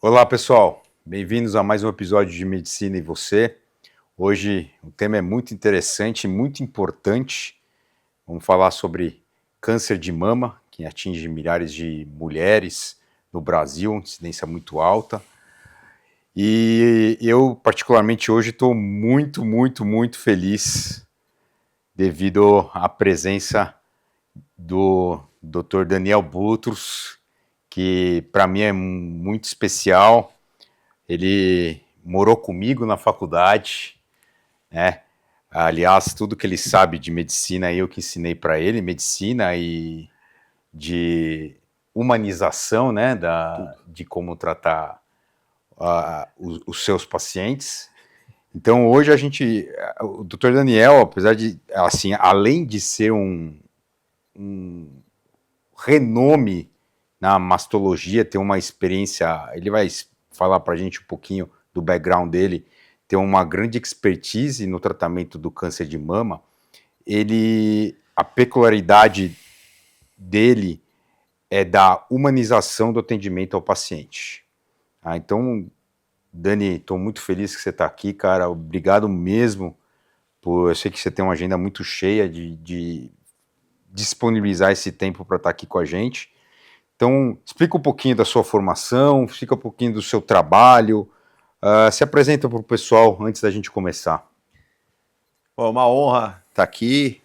Olá, pessoal. Bem-vindos a mais um episódio de Medicina e Você. Hoje o tema é muito interessante e muito importante. Vamos falar sobre câncer de mama, que atinge milhares de mulheres no Brasil, incidência muito alta. E eu, particularmente hoje, estou muito feliz devido à presença do Dr. Daniel Butros, que para mim é muito especial. Ele morou comigo na faculdade, né? Aliás, tudo que ele sabe de medicina eu que ensinei para ele, medicina e de humanização, né, Tudo. de como tratar os seus pacientes. Então hoje o Dr. Daniel, apesar de, assim, além de ser um renome na mastologia, ter uma experiência, ele vai falar para a gente um pouquinho do background dele, tem uma grande expertise no tratamento do câncer de mama. A peculiaridade dele é da humanização do atendimento ao paciente. Então, Dani, estou muito feliz que você está aqui, cara. Obrigado mesmo. Eu sei que você tem uma agenda muito cheia de disponibilizar esse tempo para estar aqui com a gente. Então, explica um pouquinho da sua formação, explica um pouquinho do seu trabalho, se apresenta para o pessoal antes da gente começar. Bom, é uma honra estar aqui,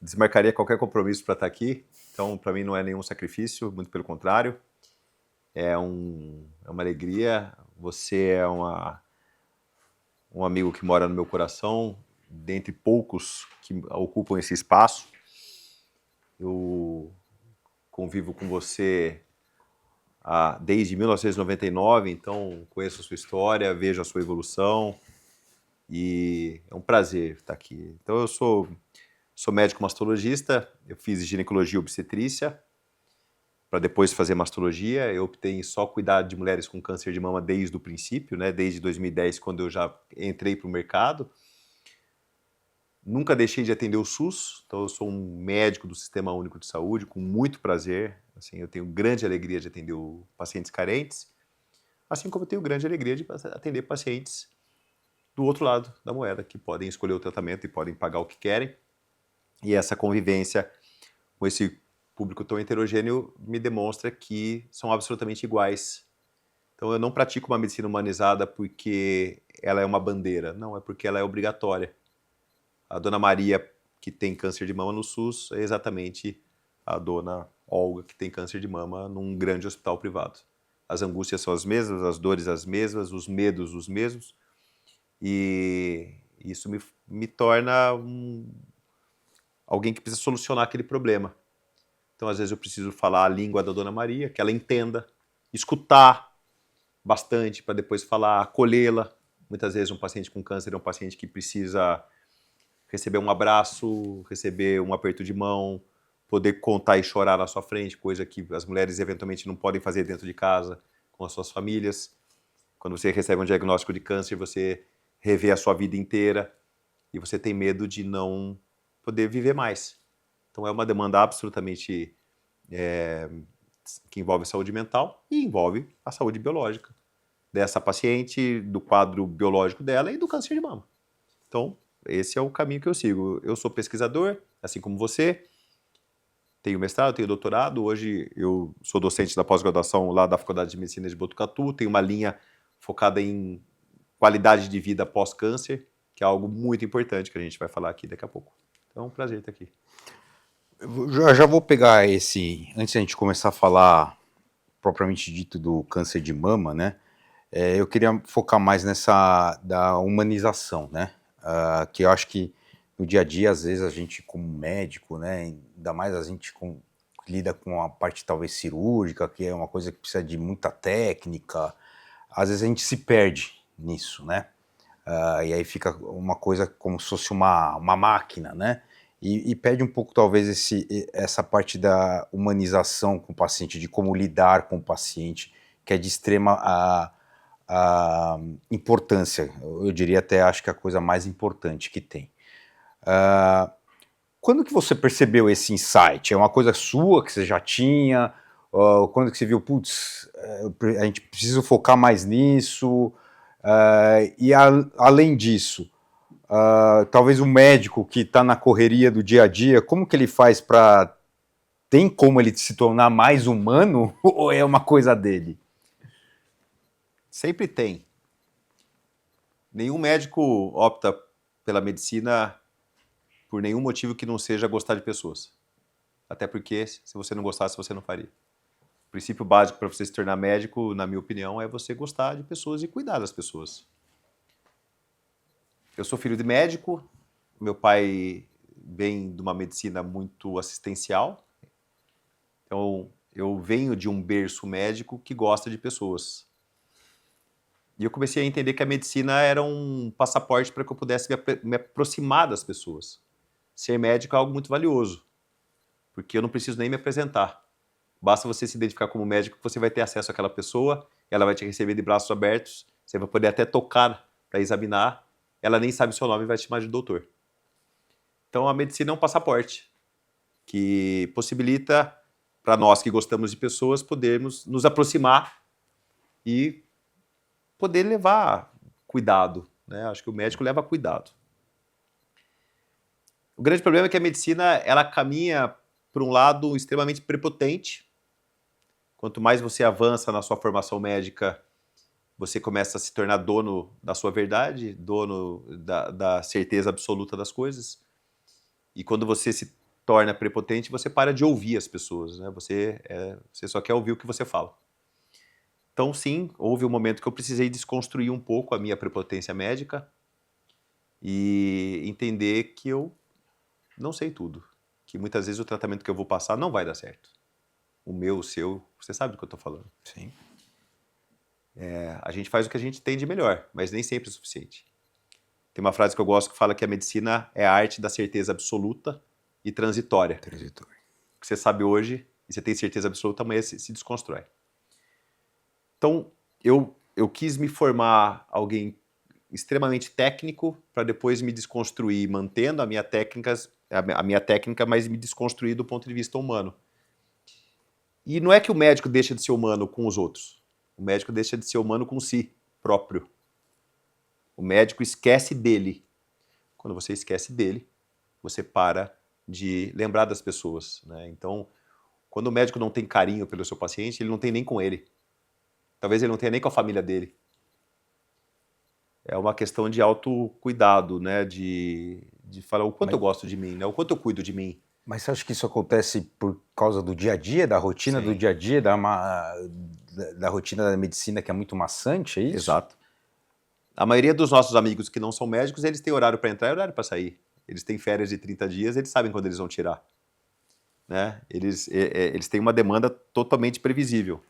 desmarcaria qualquer compromisso para estar aqui, então para mim não é nenhum sacrifício, muito pelo contrário, é uma alegria, você é um amigo que mora no meu coração, dentre poucos que ocupam esse espaço, eu convivo com você desde 1999, então conheço a sua história, vejo a sua evolução e é um prazer estar aqui. Então eu sou médico mastologista, eu fiz ginecologia e obstetrícia, para depois fazer mastologia. Eu optei em só cuidar de mulheres com câncer de mama desde o princípio, né? Desde 2010, quando eu já entrei para o mercado. Nunca deixei de atender o SUS, então eu sou um médico do Sistema Único de Saúde, com muito prazer. Assim, eu tenho grande alegria de atender pacientes carentes, assim como eu tenho grande alegria de atender pacientes do outro lado da moeda, que podem escolher o tratamento e podem pagar o que querem. E essa convivência com esse público tão heterogêneo me demonstra que são absolutamente iguais. Então eu não pratico uma medicina humanizada porque ela é uma bandeira, não, é porque ela é obrigatória. A dona Maria, que tem câncer de mama no SUS, é exatamente a dona Olga, que tem câncer de mama num grande hospital privado. As angústias são as mesmas, as dores as mesmas, os medos os mesmos, e isso me torna alguém que precisa solucionar aquele problema. Então, às vezes, eu preciso falar a língua da Dona Maria, que ela entenda, escutar bastante para depois falar, acolhê-la. Muitas vezes, um paciente com câncer é um paciente que precisa receber um abraço, receber um aperto de mão, poder contar e chorar na sua frente, coisa que as mulheres eventualmente não podem fazer dentro de casa com as suas famílias. Quando você recebe um diagnóstico de câncer, você revê a sua vida inteira e você tem medo de não poder viver mais. Então é uma demanda absolutamente que envolve saúde mental e envolve a saúde biológica dessa paciente, do quadro biológico dela e do câncer de mama. Então, esse é o caminho que eu sigo. Eu sou pesquisador, assim como você, tenho mestrado, tenho doutorado, hoje eu sou docente da pós-graduação lá da Faculdade de Medicina de Botucatu, tenho uma linha focada em qualidade de vida pós-câncer, que é algo muito importante que a gente vai falar aqui daqui a pouco. Então é um prazer estar aqui. Já vou pegar antes da gente começar a falar propriamente dito do câncer de mama, né? Eu queria focar mais nessa da humanização, né? Que eu acho que no dia a dia, às vezes, a gente como médico, né? Ainda mais a gente lida com a parte talvez cirúrgica, que é uma coisa que precisa de muita técnica. Às vezes a gente se perde nisso, né? E aí fica uma coisa como se fosse uma máquina, né? E perde um pouco, talvez, essa parte da humanização com o paciente, de como lidar com o paciente, que é de extrema importância. Eu diria até, acho que é a coisa mais importante que tem. Quando que você percebeu esse insight? É uma coisa sua que você já tinha? Quando que você viu, putz, a gente precisa focar mais nisso? Além disso, talvez o médico que está na correria do dia a dia, como que ele faz para... Tem como ele se tornar mais humano ou é uma coisa dele? Sempre tem. Nenhum médico opta pela medicina por nenhum motivo que não seja gostar de pessoas. Até porque, se você não gostasse, você não faria. O princípio básico para você se tornar médico, na minha opinião, é você gostar de pessoas e cuidar das pessoas. Eu sou filho de médico, meu pai vem de uma medicina muito assistencial, então eu venho de um berço médico que gosta de pessoas. E eu comecei a entender que a medicina era um passaporte para que eu pudesse me aproximar das pessoas. Ser médico é algo muito valioso, porque eu não preciso nem me apresentar. Basta você se identificar como médico que você vai ter acesso àquela pessoa, ela vai te receber de braços abertos, você vai poder até tocar para examinar, ela nem sabe o seu nome e vai te chamar de doutor. Então a medicina é um passaporte que possibilita para nós que gostamos de pessoas podermos nos aproximar e poder levar cuidado, né? Acho que o médico leva cuidado. O grande problema é que a medicina ela caminha por um lado extremamente prepotente. Quanto mais você avança na sua formação médica, você começa a se tornar dono da sua verdade, dono da certeza absoluta das coisas. E quando você se torna prepotente, você para de ouvir as pessoas, né? Você só quer ouvir o que você fala. Então, sim, houve um momento que eu precisei desconstruir um pouco a minha prepotência médica e entender que eu não sei tudo. Que muitas vezes o tratamento que eu vou passar não vai dar certo. O meu, o seu, você sabe do que eu estou falando. Sim. A gente faz o que a gente tem de melhor, mas nem sempre é suficiente. Tem uma frase que eu gosto que fala que a medicina é a arte da certeza absoluta e transitória. O que você sabe hoje e você tem certeza absoluta, amanhã se desconstrói. Então, eu quis me formar alguém extremamente técnico para depois me desconstruir, mantendo a minha técnica, mas me desconstruir do ponto de vista humano. E não é que o médico deixa de ser humano com os outros. O médico deixa de ser humano com si próprio. O médico esquece dele. Quando você esquece dele, você para de lembrar das pessoas, né? Então, quando o médico não tem carinho pelo seu paciente, ele não tem nem com ele. Talvez ele não tenha nem com a família dele. É uma questão de autocuidado, né? De falar o quanto eu gosto de mim, né? O quanto eu cuido de mim. Mas você acha que isso acontece por causa do dia a dia, da rotina Sim. do dia a dia, da rotina da medicina que é muito maçante, é isso? Exato. A maioria dos nossos amigos que não são médicos, eles têm horário para entrar e horário para sair. Eles têm férias de 30 dias, eles sabem quando eles vão tirar. Né? Eles têm uma demanda totalmente previsível.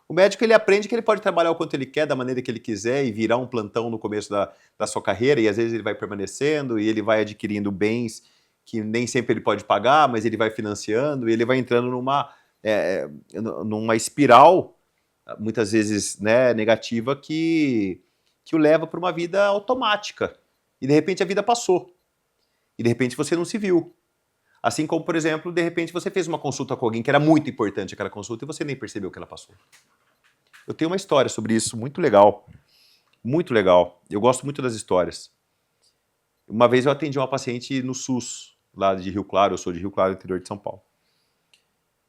O médico ele aprende que ele pode trabalhar o quanto ele quer, da maneira que ele quiser e virar um plantão no começo da sua carreira e às vezes ele vai permanecendo e ele vai adquirindo bens que nem sempre ele pode pagar, mas ele vai financiando e ele vai entrando numa espiral, muitas vezes, né, negativa, que o leva para uma vida automática. E de repente a vida passou. E de repente você não se viu. Assim como, por exemplo, de repente você fez uma consulta com alguém que era muito importante aquela consulta e você nem percebeu que ela passou. Eu tenho uma história sobre isso muito legal. Muito legal. Eu gosto muito das histórias. Uma vez eu atendi uma paciente no SUS, lá de Rio Claro, eu sou de Rio Claro, interior de São Paulo.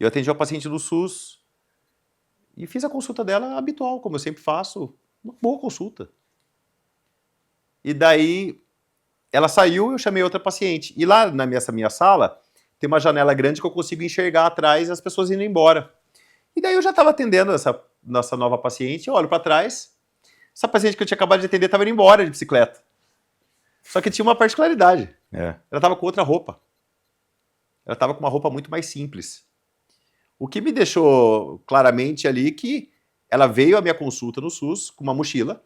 Eu atendi uma paciente no SUS e fiz a consulta dela habitual, como eu sempre faço, uma boa consulta. E daí ela saiu e eu chamei outra paciente. E lá nessa minha sala tem uma janela grande que eu consigo enxergar atrás as pessoas indo embora. E daí eu já estava atendendo essa nossa nova paciente, eu olho para trás, essa paciente que eu tinha acabado de atender estava indo embora de bicicleta. Só que tinha uma particularidade. Ela estava com outra roupa. Ela estava com uma roupa muito mais simples. O que me deixou claramente ali que ela veio à minha consulta no SUS com uma mochila,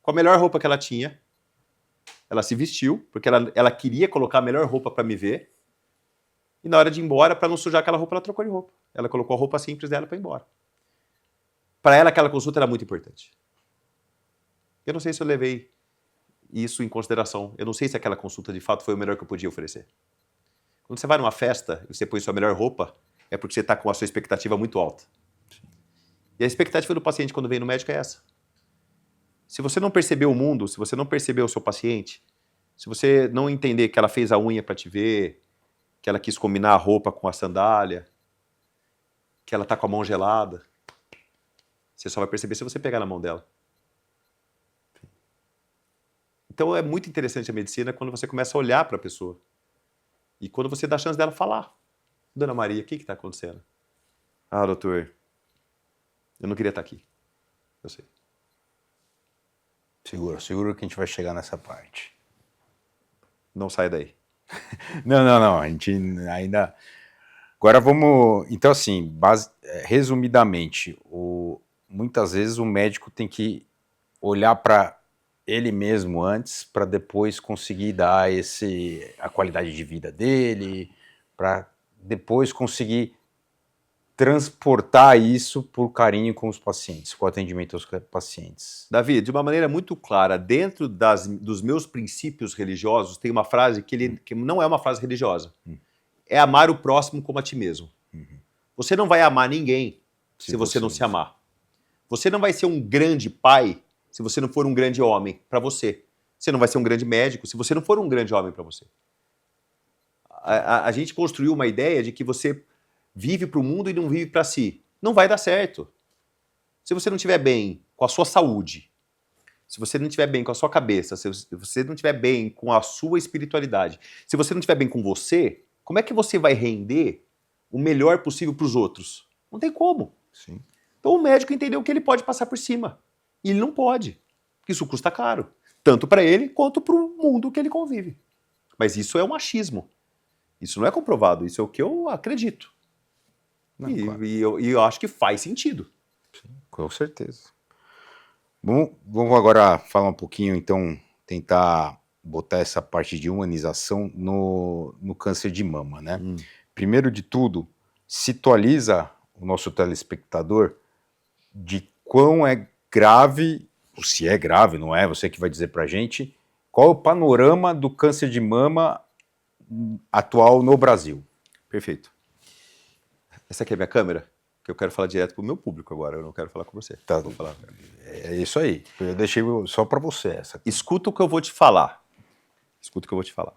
com a melhor roupa que ela tinha. Ela se vestiu, porque ela queria colocar a melhor roupa para me ver. E na hora de ir embora, para não sujar aquela roupa, ela trocou de roupa. Ela colocou a roupa simples dela para ir embora. Para ela, aquela consulta era muito importante. Eu não sei se eu levei isso em consideração. Eu não sei se aquela consulta, de fato, foi o melhor que eu podia oferecer. Quando você vai numa festa e você põe sua melhor roupa, é porque você está com a sua expectativa muito alta. E a expectativa do paciente quando vem no médico é essa. Se você não perceber o mundo, se você não perceber o seu paciente, se você não entender que ela fez a unha para te ver, que ela quis combinar a roupa com a sandália, que ela tá com a mão gelada, você só vai perceber se você pegar na mão dela. Então é muito interessante a medicina quando você começa a olhar para a pessoa. E quando você dá a chance dela falar. Dona Maria, o que está acontecendo? Ah, doutor, eu não queria estar aqui. Eu sei. Segura que a gente vai chegar nessa parte. Não sai daí. Não, a gente ainda... Agora vamos... Então, assim, resumidamente, muitas vezes o médico tem que olhar para ele mesmo antes, para depois conseguir dar a qualidade de vida dele, para depois conseguir transportar isso por carinho com os pacientes, com o atendimento aos pacientes. Davi, de uma maneira muito clara, dentro dos meus princípios religiosos, tem uma frase que não é uma frase religiosa. É amar o próximo como a ti mesmo. Você não vai amar ninguém se você não se amar. Você não vai ser um grande pai se você não for um grande homem para você. Você não vai ser um grande médico se você não for um grande homem para você. A gente construiu uma ideia de que você vive para o mundo e não vive para si. Não vai dar certo. Se você não estiver bem com a sua saúde, se você não estiver bem com a sua cabeça, se você não estiver bem com a sua espiritualidade, se você não estiver bem com você, como é que você vai render o melhor possível para os outros? Não tem como. Sim. Então o médico entendeu que ele pode passar por cima. E ele não pode. Porque isso custa caro. Tanto para ele quanto para o mundo que ele convive. Mas isso é um achismo. Isso não é comprovado. Isso é o que eu acredito. Não, e, claro. e eu acho que faz sentido. Sim, com certeza. Vamos agora falar um pouquinho, então, tentar botar essa parte de humanização no câncer de mama, né? Primeiro de tudo, situaliza o nosso telespectador de quão é grave, ou se é grave, não é? Você que vai dizer pra gente, qual é o panorama do câncer de mama atual no Brasil? Perfeito. Essa aqui é a minha câmera, que eu quero falar direto pro meu público agora, eu não quero falar com você. Tá. Vou falar. É isso aí, eu deixei só pra você essa aqui. Escuta o que eu vou te falar. Escuta o que eu vou te falar.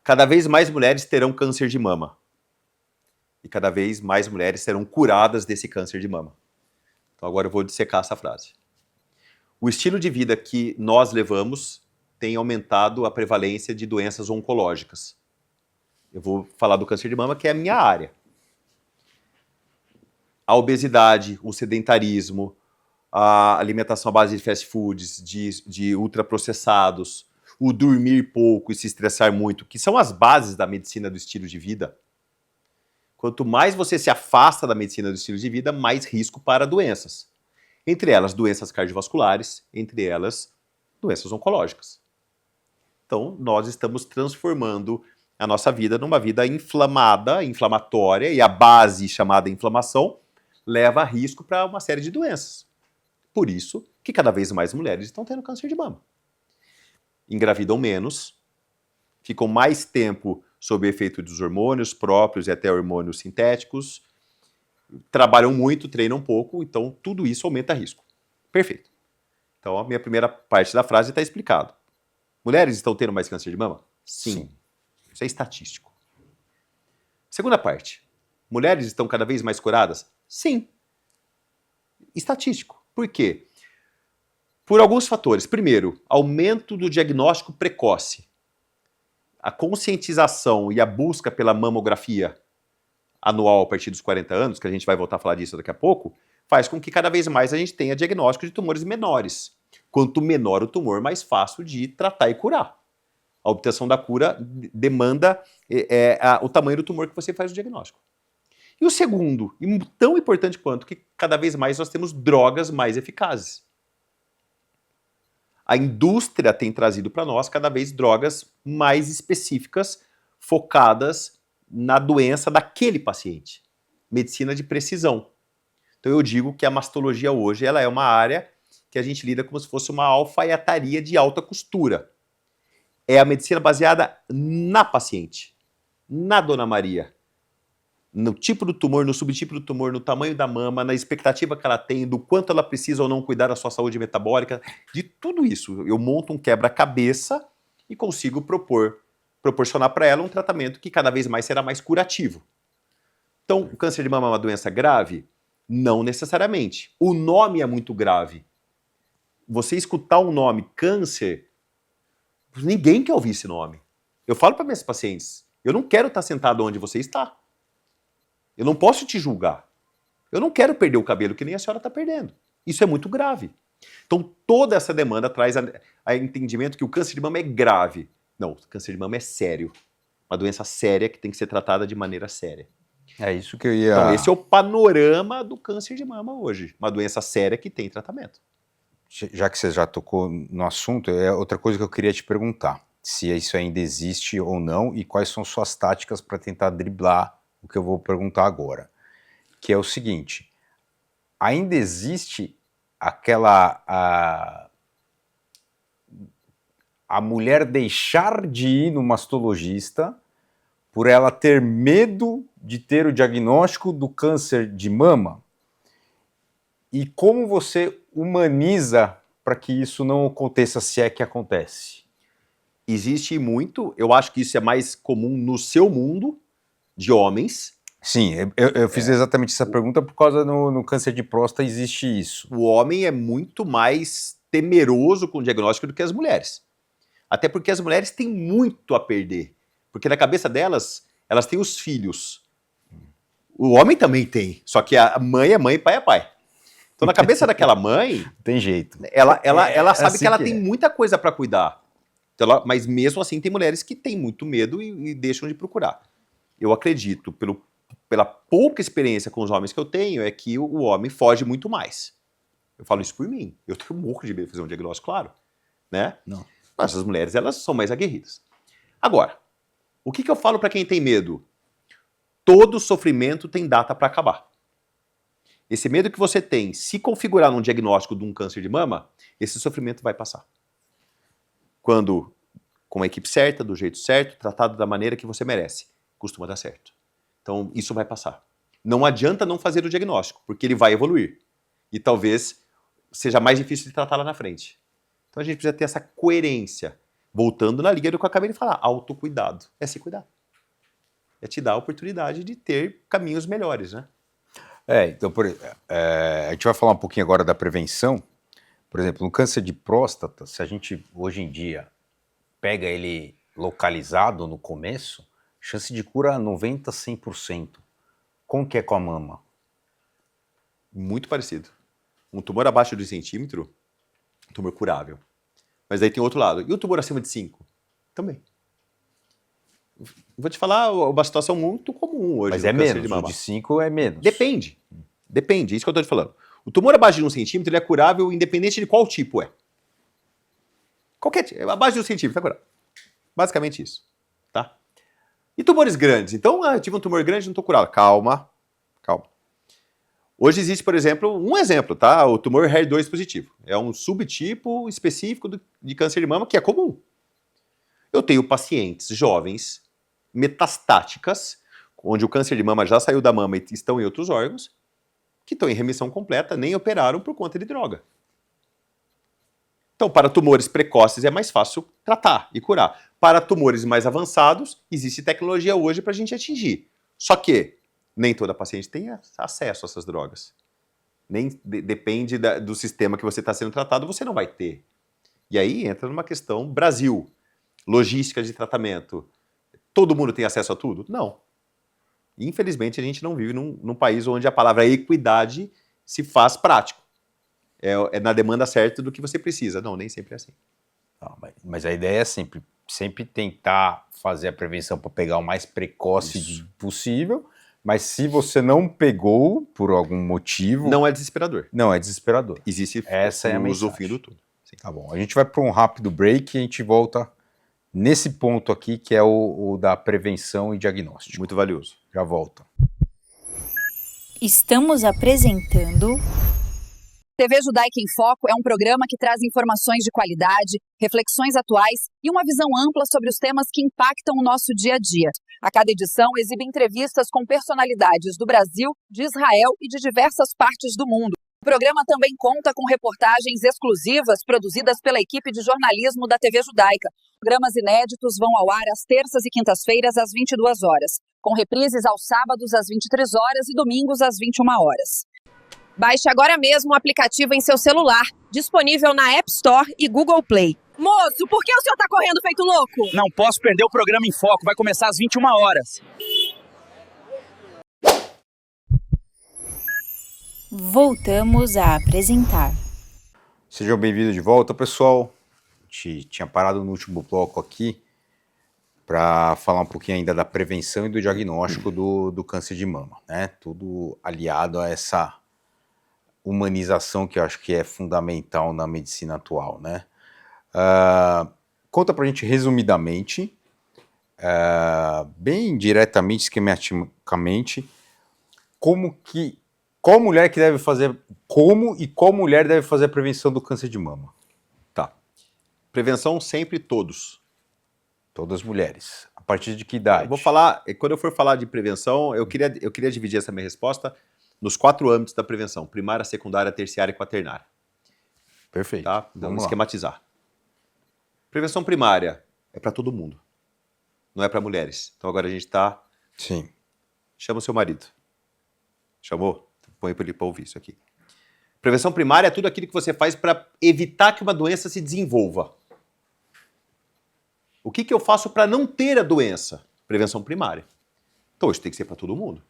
Cada vez mais mulheres terão câncer de mama. E cada vez mais mulheres serão curadas desse câncer de mama. Então agora eu vou dissecar essa frase. O estilo de vida que nós levamos tem aumentado a prevalência de doenças oncológicas. Eu vou falar do câncer de mama, que é a minha área. A obesidade, o sedentarismo, a alimentação à base de fast foods, de ultraprocessados, o dormir pouco e se estressar muito, que são as bases da medicina do estilo de vida. Quanto mais você se afasta da medicina do estilo de vida, mais risco para doenças. Entre elas, doenças cardiovasculares, entre elas, doenças oncológicas. Então, nós estamos transformando a nossa vida numa vida inflamada, inflamatória, e a base chamada inflamação leva a risco para uma série de doenças. Por isso que cada vez mais mulheres estão tendo câncer de mama. Engravidam menos, ficam mais tempo sob o efeito dos hormônios próprios e até hormônios sintéticos, trabalham muito, treinam pouco, então tudo isso aumenta risco. Perfeito. Então a minha primeira parte da frase está explicado. Mulheres estão tendo mais câncer de mama? Sim. Isso é estatístico. Segunda parte. Mulheres estão cada vez mais curadas? Sim. Estatístico. Por quê? Por alguns fatores. Primeiro, aumento do diagnóstico precoce. A conscientização e a busca pela mamografia anual a partir dos 40 anos, que a gente vai voltar a falar disso daqui a pouco, faz com que cada vez mais a gente tenha diagnóstico de tumores menores. Quanto menor o tumor, mais fácil de tratar e curar. A obtenção da cura demanda o tamanho do tumor que você faz o diagnóstico. E o segundo, e tão importante quanto, que cada vez mais nós temos drogas mais eficazes. A indústria tem trazido para nós cada vez drogas mais específicas, focadas na doença daquele paciente. Medicina de precisão. Então eu digo que a mastologia hoje ela é uma área que a gente lida como se fosse uma alfaiataria de alta costura. É a medicina baseada na paciente, na Dona Maria, no tipo do tumor, no subtipo do tumor, no tamanho da mama, na expectativa que ela tem, do quanto ela precisa ou não cuidar da sua saúde metabólica, de tudo isso. Eu monto um quebra-cabeça e consigo proporcionar para ela um tratamento que cada vez mais será mais curativo. Então, o câncer de mama é uma doença grave? Não necessariamente. O nome é muito grave. Você escutar um nome, câncer, ninguém quer ouvir esse nome. Eu falo para minhas pacientes, eu não quero estar sentado onde você está. Eu não posso te julgar. Eu não quero perder o cabelo que nem a senhora está perdendo. Isso é muito grave. Então, toda essa demanda traz a entendimento que o câncer de mama é grave. Não, o câncer de mama é sério. Uma doença séria que tem que ser tratada de maneira séria. É isso que eu ia... Então, esse é o panorama do câncer de mama hoje. Uma doença séria que tem tratamento. Já que você já tocou no assunto, é outra coisa que eu queria te perguntar. Se isso ainda existe ou não e quais são suas táticas para tentar driblar o que eu vou perguntar agora. Que é o seguinte, ainda existe aquela... a mulher deixar de ir no mastologista por ela ter medo de ter o diagnóstico do câncer de mama? E como você humaniza para que isso não aconteça, se é que acontece? Existe muito, eu acho que isso é mais comum no seu mundo, de homens. Sim, eu fiz exatamente essa pergunta por causa no câncer de próstata existe isso. O homem é muito mais temeroso com o diagnóstico do que as mulheres. Até porque as mulheres têm muito a perder. Porque na cabeça delas, elas têm os filhos. O homem também tem, só que a mãe é mãe e pai é pai. Então na cabeça daquela mãe, tem jeito. Ela sabe assim que ela que tem é. muita coisa para cuidar. Então, mas mesmo assim tem mulheres que têm muito medo e deixam de procurar. Eu acredito, pela pouca experiência com os homens que eu tenho, é que o homem foge muito mais. Eu falo isso por mim. Eu tenho um pouco de medo de fazer um diagnóstico, claro. Né? Não. Mas as mulheres, elas são mais aguerridas. Agora, o que eu falo para quem tem medo? Todo sofrimento tem data para acabar. Esse medo que você tem, se configurar num diagnóstico de um câncer de mama, esse sofrimento vai passar. Quando, com a equipe certa, do jeito certo, tratado da maneira que você merece, costuma dar certo. Então, isso vai passar. Não adianta não fazer o diagnóstico, porque ele vai evoluir. E talvez seja mais difícil de tratar lá na frente. Então, a gente precisa ter essa coerência. Voltando na linha do que eu acabei de falar, autocuidado. É se cuidar. É te dar a oportunidade de ter caminhos melhores, né? Então, a gente vai falar um pouquinho agora da prevenção. Por exemplo, no câncer de próstata, se a gente, hoje em dia, pega ele localizado no começo, chance de cura 90%, 100%. Como que é com a mama? Muito parecido. Um tumor abaixo de 1 centímetro, tumor curável. Mas aí tem outro lado. E o tumor acima de 5? Também. Vou te falar uma situação muito comum hoje. Mas no é câncer menos, de mama. o de 5 é menos. Depende. Depende, isso que eu estou te falando. O tumor abaixo de 1 centímetro ele é curável independente de qual tipo é. Qualquer tipo, abaixo de 1 centímetro é curável. Basicamente isso. Tá? E tumores grandes? Então, eu tive um tumor grande e não estou curado. Calma, calma. Hoje existe, por exemplo, um exemplo, tá? O tumor HER2 positivo. É um subtipo específico de câncer de mama que é comum. Eu tenho pacientes jovens, metastáticas, onde o câncer de mama já saiu da mama e estão em outros órgãos, que estão em remissão completa, nem operaram por conta de droga. Então, para tumores precoces é mais fácil tratar e curar. Para tumores mais avançados, existe tecnologia hoje para a gente atingir. Só que nem toda paciente tem acesso a essas drogas. Nem depende do sistema que você está sendo tratado, você não vai ter. E aí entra numa questão Brasil, logística de tratamento. Todo mundo tem acesso a tudo? Não. Infelizmente, a gente não vive num país onde a palavra equidade se faz prático. É na demanda certa do que você precisa. Não, nem sempre é assim. Não, mas a ideia é sempre tentar fazer a prevenção para pegar o mais precoce possível, mas se você não pegou por algum motivo... Não é desesperador. Não, é desesperador. Existe Essa é a o mensagem. fim do tudo. Sim. Tá bom, a gente vai para um rápido break e a gente volta nesse ponto aqui, que é o da prevenção e diagnóstico. Muito valioso. Já volta. Estamos apresentando TV Judaica em Foco é um programa que traz informações de qualidade, reflexões atuais e uma visão ampla sobre os temas que impactam o nosso dia a dia. A cada edição exibe entrevistas com personalidades do Brasil, de Israel e de diversas partes do mundo. O programa também conta com reportagens exclusivas produzidas pela equipe de jornalismo da TV Judaica. Programas inéditos vão ao ar às terças e quintas-feiras às 22 horas, com reprises aos sábados às 23 horas e domingos às 21 horas. Baixe agora mesmo o aplicativo em seu celular, disponível na App Store e Google Play. Moço, por que o senhor tá correndo feito louco? Não posso perder o programa em Foco, vai começar às 21 horas. Voltamos a apresentar. Sejam bem-vindos de volta, pessoal. A gente tinha parado no último bloco aqui para falar um pouquinho ainda da prevenção e do diagnóstico do câncer de mama, né? Tudo aliado a essa humanização que eu acho que é fundamental na medicina atual, né? Conta pra gente resumidamente, bem diretamente, esquematicamente, qual mulher que deve fazer, qual mulher deve fazer a prevenção do câncer de mama? Tá. Prevenção sempre todos. Todas as mulheres. A partir de que idade? Eu vou falar, quando eu for falar de prevenção, eu queria dividir essa minha resposta nos 4 âmbitos da prevenção: primária, secundária, terciária e quaternária. Perfeito. Tá? Vamos esquematizar. Prevenção primária é para todo mundo, não é para mulheres. Então agora a gente tá... Sim. Chama o seu marido. Chamou? Põe para ele para ouvir isso aqui. Prevenção primária é tudo aquilo que você faz para evitar que uma doença se desenvolva. O que eu faço para não ter a doença? Prevenção primária. Então isso tem que ser para todo mundo.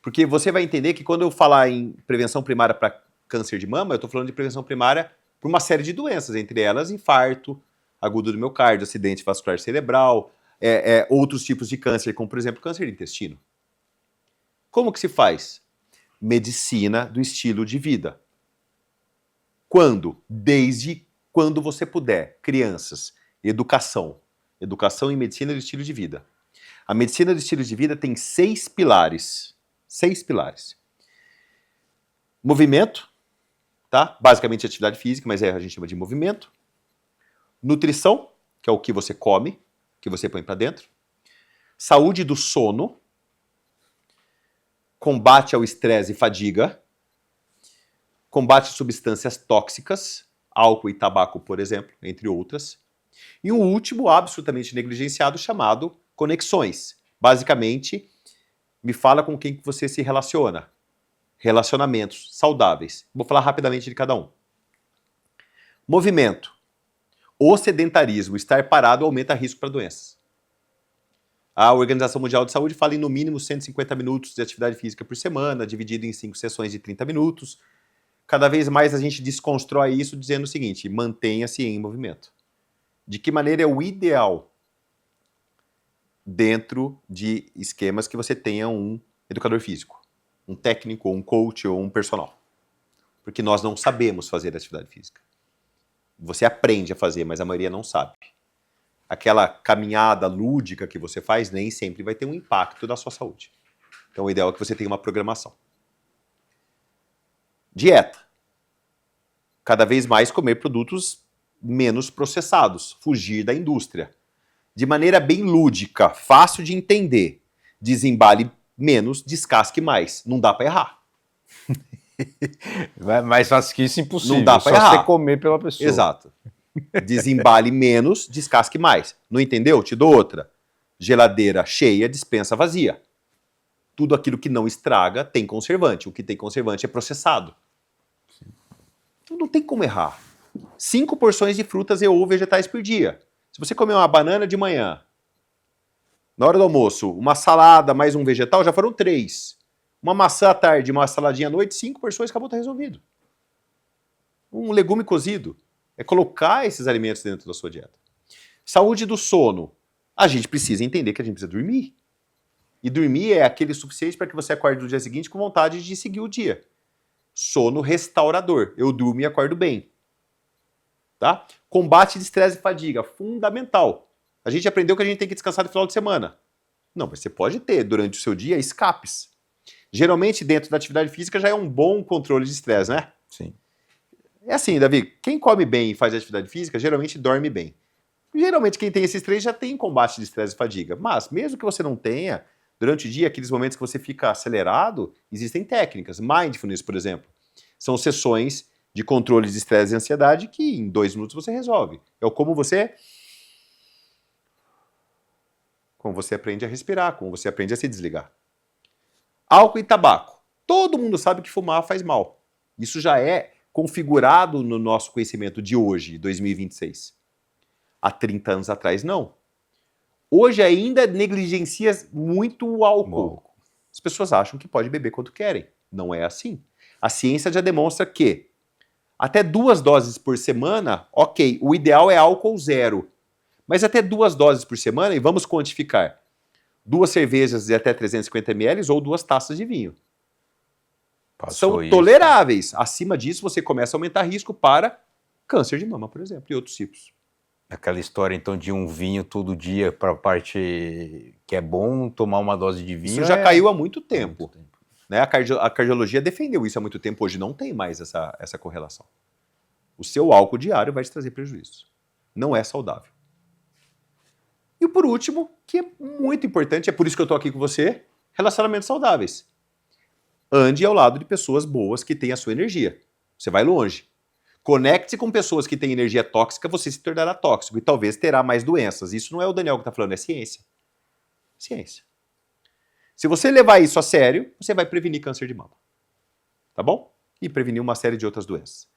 Porque você vai entender que quando eu falar em prevenção primária para câncer de mama, eu estou falando de prevenção primária para uma série de doenças, entre elas infarto agudo do miocárdio, acidente vascular cerebral, outros tipos de câncer, como por exemplo câncer de intestino. Como que se faz? Medicina do estilo de vida. Quando? Desde quando você puder. Crianças, educação e medicina do estilo de vida. A medicina do estilo de vida tem 6 pilares. 6 pilares. Movimento, tá? Basicamente atividade física, mas a gente chama de movimento. Nutrição, que é o que você come, que você põe para dentro. Saúde do sono. Combate ao estresse e fadiga. Combate a substâncias tóxicas, álcool e tabaco, por exemplo, entre outras. E um último, absolutamente negligenciado, chamado conexões. Basicamente, me fala com quem que você se relaciona. Relacionamentos saudáveis. Vou falar rapidamente de cada um. Movimento. O sedentarismo, estar parado, aumenta risco para doenças. A Organização Mundial de Saúde fala em no mínimo 150 minutos de atividade física por semana, dividido em 5 sessões de 30 minutos. Cada vez mais a gente desconstrói isso dizendo o seguinte: mantenha-se em movimento. De que maneira é o ideal? Dentro de esquemas que você tenha um educador físico, um técnico, um coach ou um personal. Porque nós não sabemos fazer atividade física. Você aprende a fazer, mas a maioria não sabe. Aquela caminhada lúdica que você faz nem sempre vai ter um impacto na sua saúde. Então o ideal é que você tenha uma programação. Dieta. Cada vez mais comer produtos menos processados, fugir da indústria. De maneira bem lúdica, fácil de entender. Desembale menos, descasque mais. Não dá para errar. Mais fácil que isso, impossível. Não dá pra só errar. você comer pela pessoa. Exato. Desembale menos, descasque mais. Não entendeu? Te dou outra. Geladeira cheia, despensa vazia. Tudo aquilo que não estraga tem conservante. O que tem conservante é processado. Então não tem como errar. 5 porções de frutas ou vegetais por dia. Se você comer uma banana de manhã, na hora do almoço, uma salada mais um vegetal, já foram 3. Uma maçã à tarde, uma saladinha à noite, 5 porções, acabou, tá resolvido. Um legume cozido. É colocar esses alimentos dentro da sua dieta. Saúde do sono. A gente precisa entender que a gente precisa dormir. E dormir é aquele suficiente para que você acorde no dia seguinte com vontade de seguir o dia. Sono restaurador. Eu durmo e acordo bem. Tá? Combate de estresse e fadiga. Fundamental. A gente aprendeu que a gente tem que descansar no final de semana. Não, mas você pode ter durante o seu dia escapes. Geralmente, dentro da atividade física, já é um bom controle de estresse, né? Sim. É assim, Davi, quem come bem e faz atividade física, geralmente dorme bem. Geralmente quem tem esses três já tem combate de estresse e fadiga. Mas, mesmo que você não tenha, durante o dia, aqueles momentos que você fica acelerado, existem técnicas. Mindfulness, por exemplo, são sessões de controle de estresse e ansiedade que em 2 minutos você resolve. É como você aprende a respirar, como você aprende a se desligar. Álcool e tabaco. Todo mundo sabe que fumar faz mal. Isso já é configurado no nosso conhecimento de hoje, 2026. Há 30 anos atrás, não. Hoje ainda negligencia muito o álcool. As pessoas acham que pode beber quanto querem. Não é assim. A ciência já demonstra que até 2 doses por semana, ok, o ideal é álcool 0. Mas até 2 doses por semana, e vamos quantificar, 2 cervejas de até 350 ml ou 2 taças de vinho. São toleráveis. Acima disso, você começa a aumentar risco para câncer de mama, por exemplo, e outros tipos. Aquela história, então, de um vinho todo dia para a parte que é bom, tomar uma dose de vinho. Isso já caiu há muito tempo. Né? A cardiologia defendeu isso há muito tempo. Hoje não tem mais essa correlação. O seu álcool diário vai te trazer prejuízos. Não é saudável. E por último, que é muito importante, é por isso que eu estou aqui com você, relacionamentos saudáveis. Ande ao lado de pessoas boas que têm a sua energia. Você vai longe. Conecte-se com pessoas que têm energia tóxica, você se tornará tóxico e talvez terá mais doenças. Isso não é o Daniel que está falando, é ciência. Ciência. Se você levar isso a sério, você vai prevenir câncer de mama. Tá bom? E prevenir uma série de outras doenças.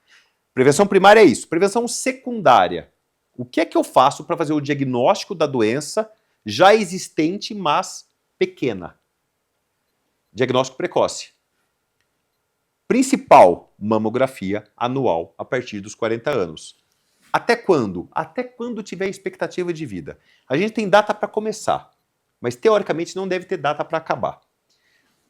Prevenção primária é isso. Prevenção secundária. O que é que eu faço para fazer o diagnóstico da doença já existente, mas pequena? Diagnóstico precoce. Principal, mamografia anual a partir dos 40 anos. Até quando? Até quando tiver expectativa de vida. A gente tem data para começar, mas teoricamente não deve ter data para acabar.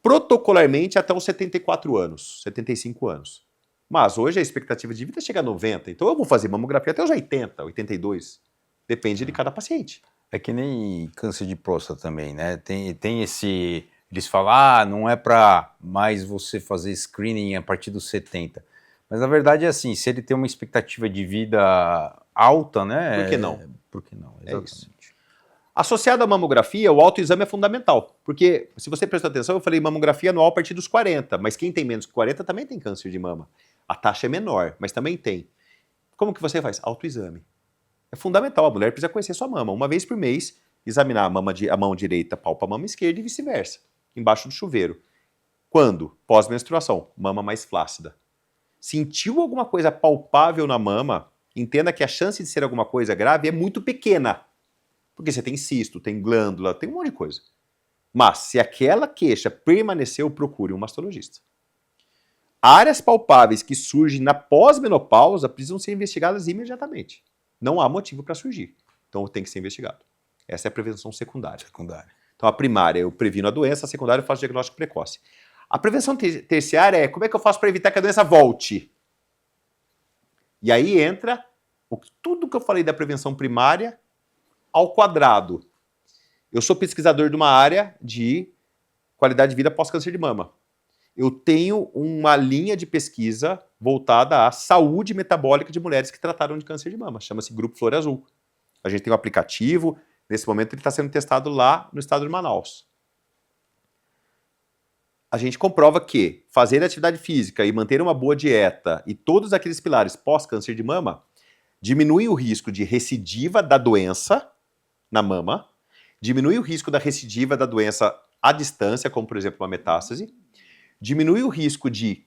Protocolarmente até os 74 anos, 75 anos. Mas hoje a expectativa de vida chega a 90, então eu vou fazer mamografia até os 80, 82. Depende de cada paciente. É que nem câncer de próstata também, né? Tem esse... Eles falam, não é para mais você fazer screening a partir dos 70. Mas na verdade é assim, se ele tem uma expectativa de vida alta, né? Por que não? Por que não? Exatamente. É isso. Associado à mamografia, o autoexame é fundamental. Porque, se você prestou atenção, eu falei mamografia anual a partir dos 40. Mas quem tem menos que 40 também tem câncer de mama. A taxa é menor, mas também tem. Como que você faz? Autoexame. É fundamental, a mulher precisa conhecer sua mama. Uma vez por mês, examinar a mão direita, palpa a mama esquerda e vice-versa. Embaixo do chuveiro. Quando? Pós-menstruação. Mama mais flácida. Sentiu alguma coisa palpável na mama, entenda que a chance de ser alguma coisa grave é muito pequena. Porque você tem cisto, tem glândula, tem um monte de coisa. Mas, se aquela queixa permaneceu, procure um mastologista. Áreas palpáveis que surgem na pós-menopausa precisam ser investigadas imediatamente. Não há motivo para surgir. Então, tem que ser investigado. Essa é a prevenção secundária. Então, a primária eu previno a doença, a secundária eu faço diagnóstico precoce. A prevenção terciária é como é que eu faço para evitar que a doença volte? E aí entra tudo que eu falei da prevenção primária ao quadrado. Eu sou pesquisador de uma área de qualidade de vida pós-câncer de mama. Eu tenho uma linha de pesquisa voltada à saúde metabólica de mulheres que trataram de câncer de mama. Chama-se Grupo Flor Azul. A gente tem um aplicativo. Nesse momento ele está sendo testado lá no estado de Manaus. A gente comprova que fazer atividade física e manter uma boa dieta e todos aqueles pilares pós-câncer de mama diminui o risco de recidiva da doença na mama, diminui o risco da recidiva da doença à distância, como por exemplo uma metástase, diminui o risco de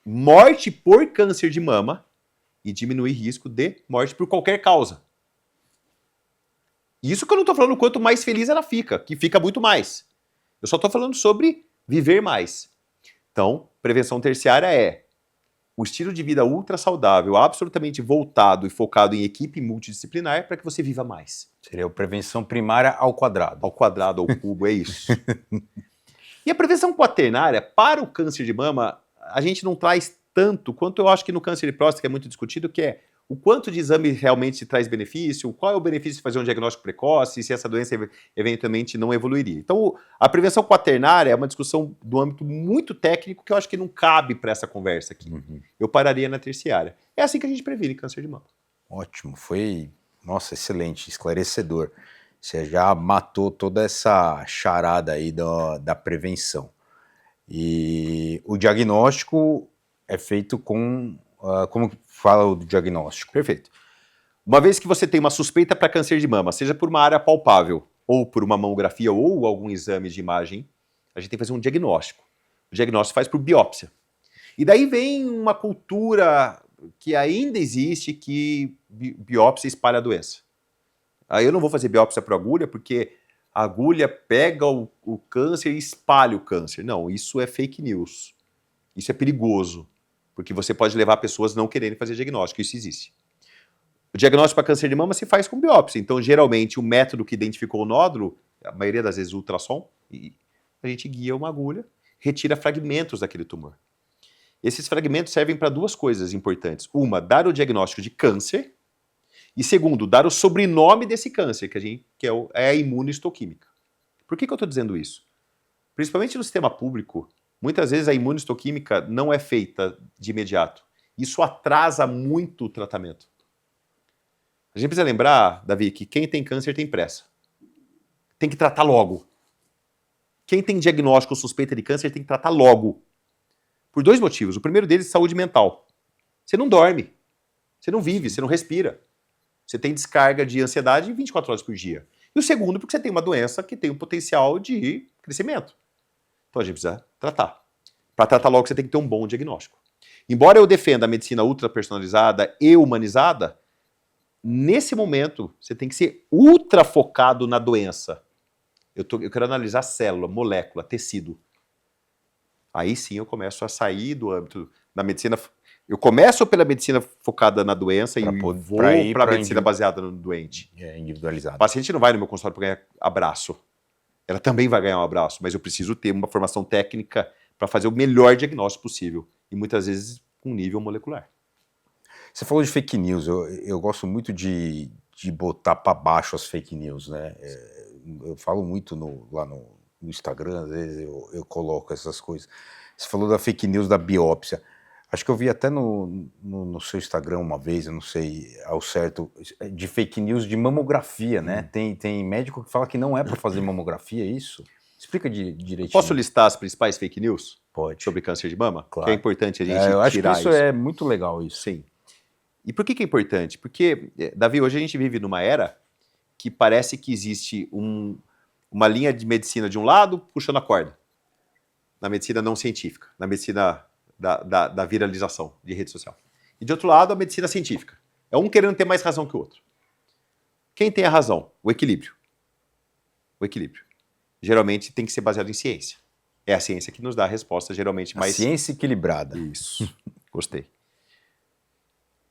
morte por câncer de mama e diminui o risco de morte por qualquer causa. Isso que eu não estou falando quanto mais feliz ela fica, que fica muito mais. Eu só estou falando sobre viver mais. Então, prevenção terciária é o estilo de vida ultra saudável, absolutamente voltado e focado em equipe multidisciplinar para que você viva mais. Seria a prevenção primária ao quadrado. Ao quadrado, ao cubo, é isso. E a prevenção quaternária, para o câncer de mama, a gente não traz tanto quanto eu acho que no câncer de próstata, que é muito discutido, que é o quanto de exame realmente traz benefício, qual é o benefício de fazer um diagnóstico precoce, se essa doença eventualmente não evoluiria. Então, a prevenção quaternária é uma discussão do âmbito muito técnico que eu acho que não cabe para essa conversa aqui. Eu pararia na terciária. É assim que a gente previne câncer de mama. Ótimo, foi, nossa, excelente, esclarecedor. Você já matou toda essa charada aí da prevenção. E o diagnóstico é feito com, como fala o diagnóstico? Perfeito. Uma vez que você tem uma suspeita para câncer de mama, seja por uma área palpável, ou por uma mamografia, ou algum exame de imagem, a gente tem que fazer um diagnóstico. O diagnóstico faz por biópsia. E daí vem uma cultura que ainda existe que biópsia espalha a doença. Aí eu não vou fazer biópsia por agulha, porque a agulha pega o câncer e espalha o câncer. Não, isso é fake news. Isso é perigoso, porque você pode levar pessoas não querendo fazer diagnóstico, isso existe. O diagnóstico para câncer de mama se faz com biópsia, então geralmente o método que identificou o nódulo, a maioria das vezes ultrassom, e a gente guia uma agulha, retira fragmentos daquele tumor. Esses fragmentos servem para duas coisas importantes. Uma, dar o diagnóstico de câncer, e segundo, dar o sobrenome desse câncer, que é a imunohistoquímica. Por que eu estou dizendo isso? Principalmente no sistema público, muitas vezes a imunohistoquímica não é feita de imediato. Isso atrasa muito o tratamento. A gente precisa lembrar, Davi, que quem tem câncer tem pressa. Tem que tratar logo. Quem tem diagnóstico ou suspeita de câncer tem que tratar logo. Por dois motivos. O primeiro deles é saúde mental. Você não dorme, você não vive, você não respira. Você tem descarga de ansiedade 24 horas por dia. E o segundo, porque você tem uma doença que tem um potencial de crescimento. Então a gente precisa tratar. Para tratar logo, você tem que ter um bom diagnóstico. Embora eu defenda a medicina ultra personalizada e humanizada, nesse momento você tem que ser ultra focado na doença. Eu quero analisar célula, molécula, tecido. Aí sim eu começo a sair do âmbito da medicina. Eu começo pela medicina focada na doença e vou para a medicina baseada no doente. Individualizado. A paciente não vai no meu consultório para ganhar abraço. Ela também vai ganhar um abraço, mas eu preciso ter uma formação técnica para fazer o melhor diagnóstico possível. E muitas vezes com nível molecular. Você falou de fake news. Eu gosto muito de botar para baixo as fake news, né? Eu falo muito lá no Instagram, às vezes eu coloco essas coisas. Você falou da fake news da biópsia. Acho que eu vi até no seu Instagram uma vez, eu não sei ao certo, de fake news de mamografia, né? Tem médico que fala que não é para fazer mamografia, é isso? Explica direitinho. Posso listar as principais fake news? Pode. Sobre câncer de mama? Claro. Que é importante a gente eu acho tirar que isso é muito legal, isso. Sim. E por que é importante? Porque, Davi, hoje a gente vive numa era que parece que existe uma linha de medicina de um lado puxando a corda. Na medicina não científica, na medicina da viralização de rede social. E de outro lado, a medicina científica. É um querendo ter mais razão que o outro. Quem tem a razão? O equilíbrio. O equilíbrio. Geralmente tem que ser baseado em ciência. É a ciência que nos dá a resposta geralmente mais... Ciência equilibrada. Isso. Gostei.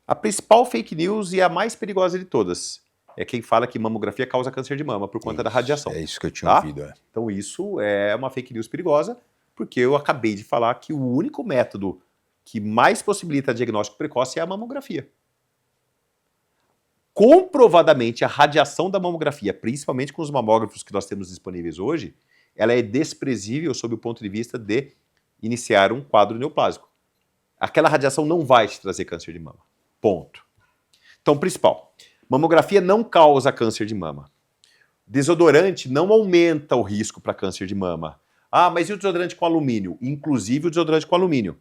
A principal fake news e a mais perigosa de todas é quem fala que mamografia causa câncer de mama por conta da radiação. É isso que eu tinha ouvido. Então isso é uma fake news perigosa, porque eu acabei de falar que o único método que mais possibilita diagnóstico precoce é a mamografia. Comprovadamente, a radiação da mamografia, principalmente com os mamógrafos que nós temos disponíveis hoje, ela é desprezível sob o ponto de vista de iniciar um quadro neoplásico. Aquela radiação não vai te trazer câncer de mama. Ponto. Então, principal, mamografia não causa câncer de mama. Desodorante não aumenta o risco para câncer de mama. Ah, mas e o desodorante com alumínio? Inclusive o desodorante com alumínio.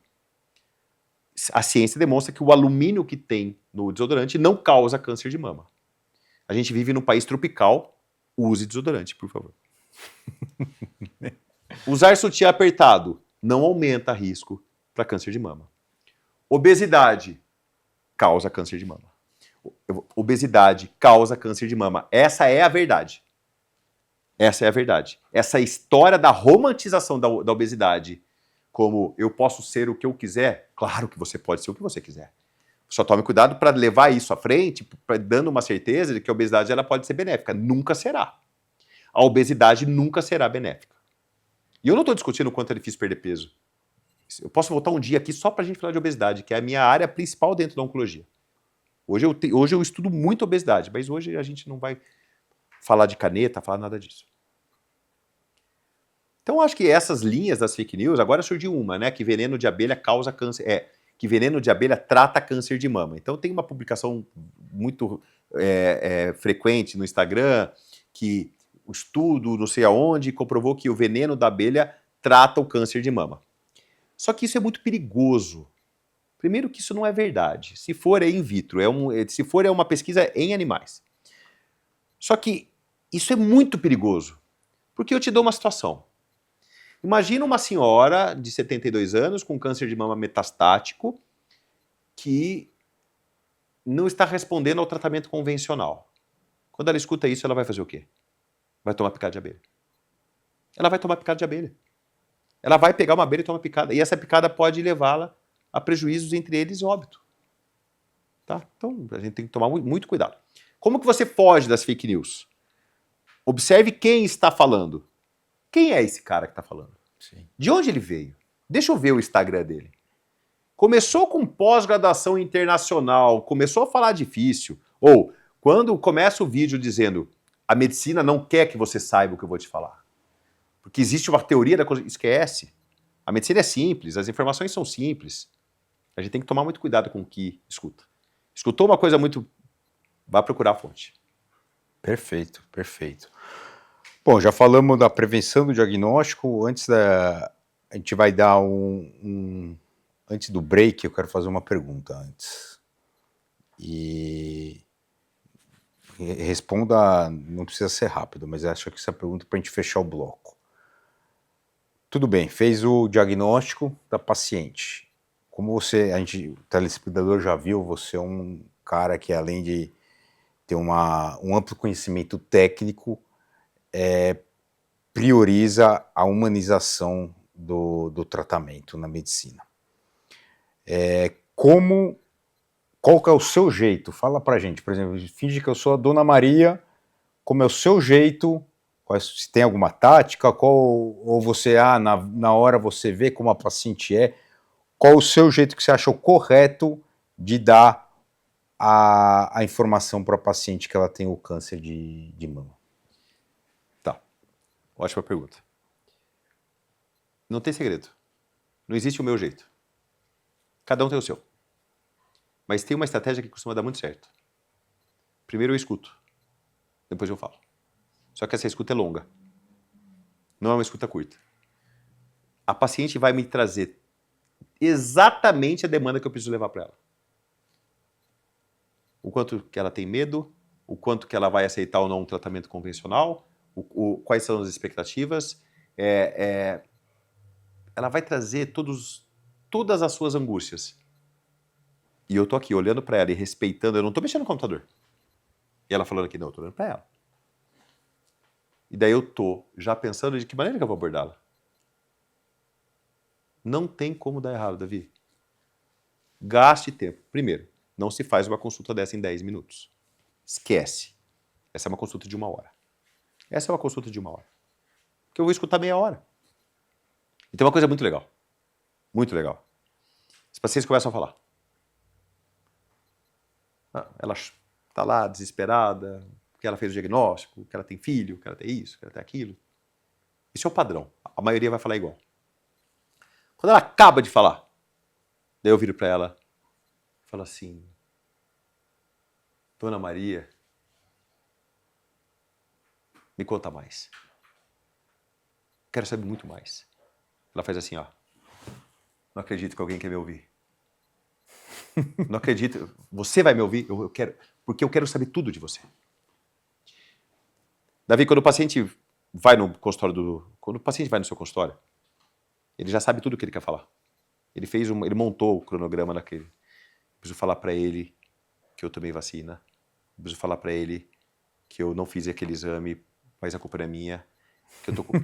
A ciência demonstra que o alumínio que tem no desodorante não causa câncer de mama. A gente vive num país tropical, use desodorante, por favor. Usar sutiã apertado não aumenta risco para câncer de mama. Obesidade causa câncer de mama. Obesidade causa câncer de mama. Essa é a verdade. Essa é a verdade. Essa história da romantização da obesidade, como eu posso ser o que eu quiser, claro que você pode ser o que você quiser. Só tome cuidado para levar isso à frente, dando uma certeza de que a obesidade ela pode ser benéfica. Nunca será. A obesidade nunca será benéfica. E eu não estou discutindo o quanto é difícil perder peso. Eu posso voltar um dia aqui só para a gente falar de obesidade, que é a minha área principal dentro da oncologia. Hoje eu estudo muito obesidade, mas hoje a gente não vai falar de caneta, falar nada disso. Então, acho que essas linhas das fake news, agora surgiu uma, né? Que veneno de abelha causa câncer. Que veneno de abelha trata câncer de mama. Então, tem uma publicação muito frequente no Instagram que o estudo, não sei aonde, comprovou que o veneno da abelha trata o câncer de mama. Só que isso é muito perigoso. Primeiro que isso não é verdade. Se for, é in vitro. Se for, é uma pesquisa em animais. Só que isso é muito perigoso. Porque eu te dou uma situação. Imagina uma senhora de 72 anos com câncer de mama metastático que não está respondendo ao tratamento convencional. Quando ela escuta isso, ela vai fazer o quê? Vai tomar picada de abelha. Ela vai tomar picada de abelha. Ela vai pegar uma abelha e tomar picada. E essa picada pode levá-la a prejuízos, entre eles óbito. Tá? Então, a gente tem que tomar muito cuidado. Como que você foge das fake news? Observe quem está falando. Quem é esse cara que está falando? Sim. De onde ele veio? Deixa eu ver o Instagram dele. Começou com pós-graduação internacional, começou a falar difícil. Ou, quando começa o vídeo dizendo a medicina não quer que você saiba o que eu vou te falar. Porque existe uma teoria da coisa. Esquece. A medicina é simples, as informações são simples. A gente tem que tomar muito cuidado com o que escuta. Escutou uma coisa muito... Vá procurar a fonte. Perfeito, perfeito. Bom, já falamos da prevenção do diagnóstico. A gente vai dar antes do break, eu quero fazer uma pergunta antes. E responda, não precisa ser rápido, mas acho que essa pergunta é para a gente fechar o bloco. Tudo bem, fez o diagnóstico da paciente. Como o telespectador já viu, você é um cara que, além de ter um amplo conhecimento técnico, prioriza a humanização do tratamento na medicina. Qual que é o seu jeito? Fala pra gente, por exemplo, finge que eu sou a Dona Maria, como é o seu jeito, se tem alguma tática, ou você, na hora você vê como a paciente é, qual o seu jeito que você acha o correto de dar a informação para a paciente que ela tem o câncer de mama? Tá, ótima pergunta. Não tem segredo. Não existe o meu jeito. Cada um tem o seu. Mas tem uma estratégia que costuma dar muito certo. Primeiro eu escuto. Depois eu falo. Só que essa escuta é longa. Não é uma escuta curta. A paciente vai me trazer exatamente a demanda que eu preciso levar para ela. O quanto que ela tem medo, o quanto que ela vai aceitar ou não um tratamento convencional, quais são as expectativas. Ela vai trazer todas as suas angústias. E eu tô aqui olhando para ela e respeitando, eu não tô mexendo no computador. E ela falando aqui, não, eu tô olhando para ela. E daí eu tô já pensando de que maneira que eu vou abordá-la. Não tem como dar errado, Davi. Gaste tempo. Primeiro, não se faz uma consulta dessa em 10 minutos. Esquece. Essa é uma consulta de 1 hora. Essa é uma consulta de 1 hora. Porque eu vou escutar meia hora. Então é uma coisa muito legal. Muito legal. Os pacientes começam a falar. Ela está lá desesperada, porque ela fez o diagnóstico, que ela tem filho, que ela tem isso, que ela tem aquilo. Isso é o padrão. A maioria vai falar igual. Quando ela acaba de falar, daí eu viro para ela e falo assim, Dona Maria, me conta mais. Quero saber muito mais. Ela faz assim, ó. Não acredito que alguém quer me ouvir. Não acredito. Você vai me ouvir? Eu quero, porque eu quero saber tudo de você. Davi, quando o paciente vai no consultório quando o paciente vai no seu consultório, ele já sabe tudo o que ele quer falar. Ele montou o cronograma daquele. Eu preciso falar para ele que eu tomei vacina. Eu preciso falar para ele que eu não fiz aquele exame, mas a culpa não é minha. Que eu tô com...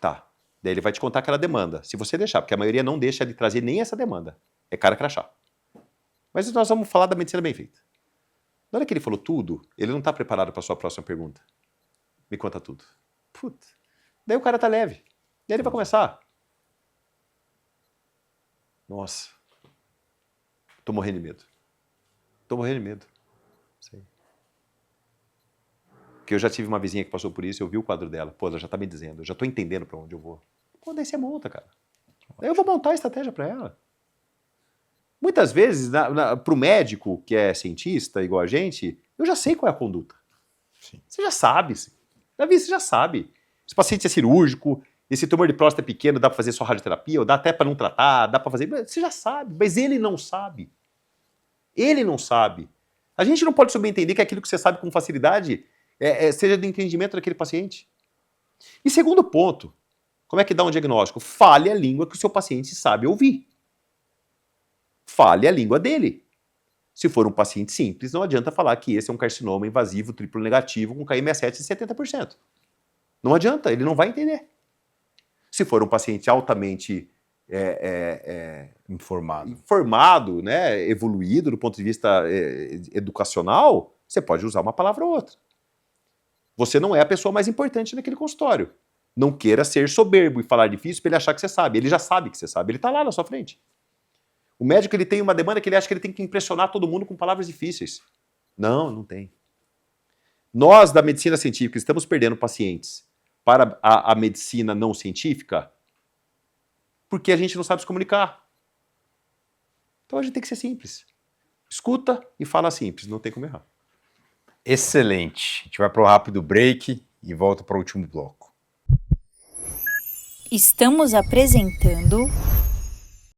Tá. Daí ele vai te contar aquela demanda. Se você deixar, porque a maioria não deixa de trazer nem essa demanda. É cara crachá. Mas nós vamos falar da medicina bem feita. Na hora que ele falou tudo, ele não está preparado para a sua próxima pergunta. Me conta tudo. Puta. Daí o cara tá leve. Daí ele vai começar. Nossa. Tô morrendo de medo. Tô morrendo de medo. Sei. Porque eu já tive uma vizinha que passou por isso, eu vi o quadro dela. Pô, ela já tá me dizendo, eu já tô entendendo pra onde eu vou. Pô, daí você monta, cara. Daí eu vou montar a estratégia pra ela. Muitas vezes, pro médico que é cientista, igual a gente, eu já sei qual é a conduta. Sim. Você já sabe. Davi, você já sabe. Se o paciente é cirúrgico, esse tumor de próstata é pequeno, dá pra fazer só radioterapia, ou dá até pra não tratar, dá pra fazer... Você já sabe, mas ele não sabe. Ele não sabe. A gente não pode subentender que aquilo que você sabe com facilidade seja do entendimento daquele paciente. E segundo ponto, como é que dá um diagnóstico? Fale a língua que o seu paciente sabe ouvir. Fale a língua dele. Se for um paciente simples, não adianta falar que esse é um carcinoma invasivo triplo negativo com KM7 de 70%. Não adianta, ele não vai entender. Se for um paciente altamente informado, né, evoluído do ponto de vista educacional, você pode usar uma palavra ou outra. Você não é a pessoa mais importante naquele consultório. Não queira ser soberbo e falar difícil para ele achar que você sabe. Ele já sabe que você sabe, ele está lá na sua frente. O médico ele tem uma demanda que ele acha que ele tem que impressionar todo mundo com palavras difíceis. Não, não tem. Nós, da medicina científica, estamos perdendo pacientes para a medicina não científica porque a gente não sabe se comunicar. Então a gente tem que ser simples. Escuta e fala simples, não tem como errar. Excelente. A gente vai para o rápido break e volta para o último bloco. Estamos apresentando...